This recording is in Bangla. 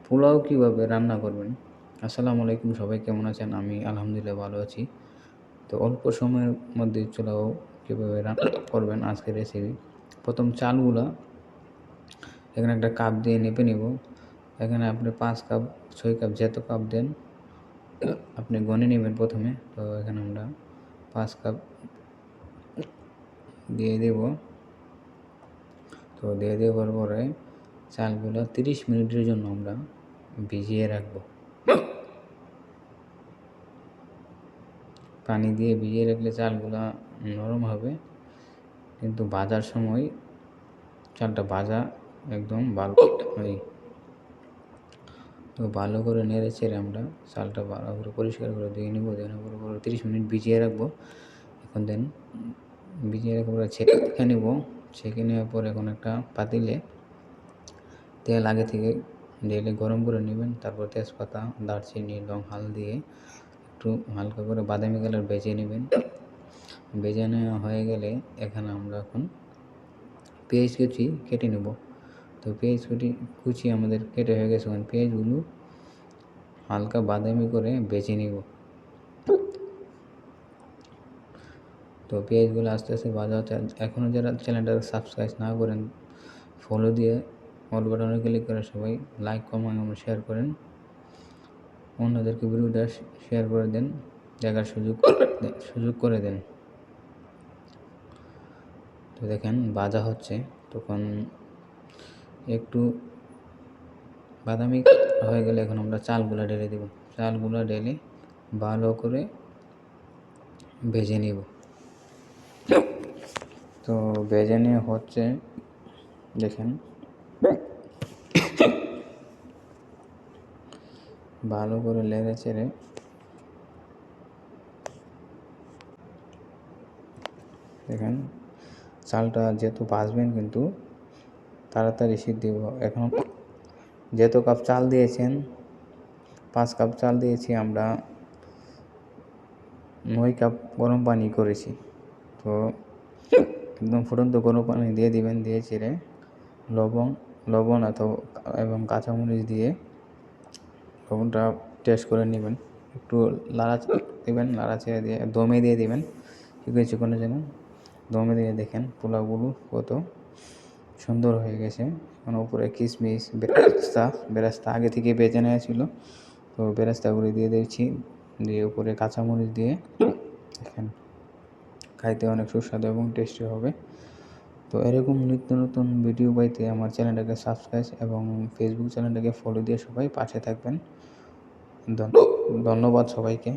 পোলাও কীভাবে রান্না করবেন। আসসালামু আলাইকুম, সবাই কেমন আছেন? আমি আলহামদুলিল্লাহ ভালো আছি। তো অল্প সময়ের মধ্যে পোলাও কীভাবে রান্না করবেন আজকের রেসিপি। প্রথম চালগুলা এখানে একটা কাপ দিয়ে মেপে নিব। এখানে আপনি 5 কাপ 6 কাপ যত কাপ দেন আপনি গণে নেবেন প্রথমে। তো এখানে আমরা 5 কাপ দিয়ে দেব। তো দিয়ে দেওয়ার পরে চালগুলো 30 মিনিটের জন্য আমরা ভিজিয়ে রাখবো। পানি দিয়ে ভিজিয়ে রাখলে চালগুলা নরম হবে, কিন্তু ভাজার সময় চালটা ভাজা একদম ভালো হয়। তো ভালো করে নেড়ে চেড়ে আমরা চালটা ভালো করে পরিষ্কার করে ধুয়ে নেবো। ধুয়ে নেওয়ার পরে 30 মিনিট ভিজিয়ে রাখবো। এখন দেন ভিজিয়ে রাখার পরে ছেঁকে নেব। ছেঁকে নেওয়ার পর এখন একটা পাতিলে তেল আগে থেকে ঢেলে গরম করে নেবেন। তারপর তেজপাতা, দারচিনি, লং, দিয়ে একটু হালকা করে বাদামি কালার ভেজে নেবেন। ভেজে নেওয়া হয়ে গেলে এখানে আমরা এখন পেঁয়াজ কুচি কেটে নেব। তো পেঁয়াজ কুচি আমাদের কেটে হয়ে গেছে। এখন পেঁয়াজগুলো হালকা বাদামি করে ভেজে নেব। তো পেঁয়াজগুলো আস্তে আস্তে ভাজা হচ্ছে। এখনও যারা চ্যানেলটাকে সাবস্ক্রাইব না করেন, ফলো দিয়ে অল বাটনে ক্লিক করে সবাই লাইক, কমেন্ট এবং শেয়ার করেন। অন্যদেরকে ভিডিওটা শেয়ার করে দেন, দেখার সুযোগ করে দেন। তো দেখেন ভাজা হচ্ছে, তখন একটু বাদামি হয়ে গেলে এখন আমরা চালগুলো ঢেলে দেব। চালগুলো ঢেলে ভালো করে ভেজে নেব। তো ভেজে নিয়ে হচ্ছে, দেখেন ভালো করে নেড়ে চেড়ে দেখেন চালটা যেহেতু ভাজবেন কিন্তু তাড়াতাড়ি সিদ্ধ দিব। এখন যত কাপ চাল দিয়েছেন, 5 কাপ চাল দিয়েছি আমরা, 9 কাপ গরম পানি করেছি। তো একদম ফুটন্ত গরম পানি দিয়ে দিবেন। দিয়ে চেড়ে লবণ এবং কাঁচামরিচ দিয়ে লবণটা টেস্ট করে নেবেন। একটু নাড়াচাড়া দিয়ে দমে দিয়ে দিবেন কিছুক্ষণের জন্য। দমে দিয়ে দেখেন পোলাওগুলো কত সুন্দর হয়ে গেছে। এখন উপরে কিশমিশ, বেরেস্তা আগে থেকে বেজে নেওয়া ছিল, তো বেরেস্তাগুলি দিয়ে দিয়েছি। দিয়ে উপরে কাঁচামরিচ দিয়ে দেখেন খাইতে অনেক সুস্বাদু এবং টেস্টি হবে। তো এরকম নিত্য নতুন ভিডিও পাইতে আমার চ্যানেলটাকে সাবস্ক্রাইব এবং ফেসবুক চ্যানেলটাকে ফলো দিয়ে সবাই পাশে থাকবেন। ধন্যবাদ সবাইকে।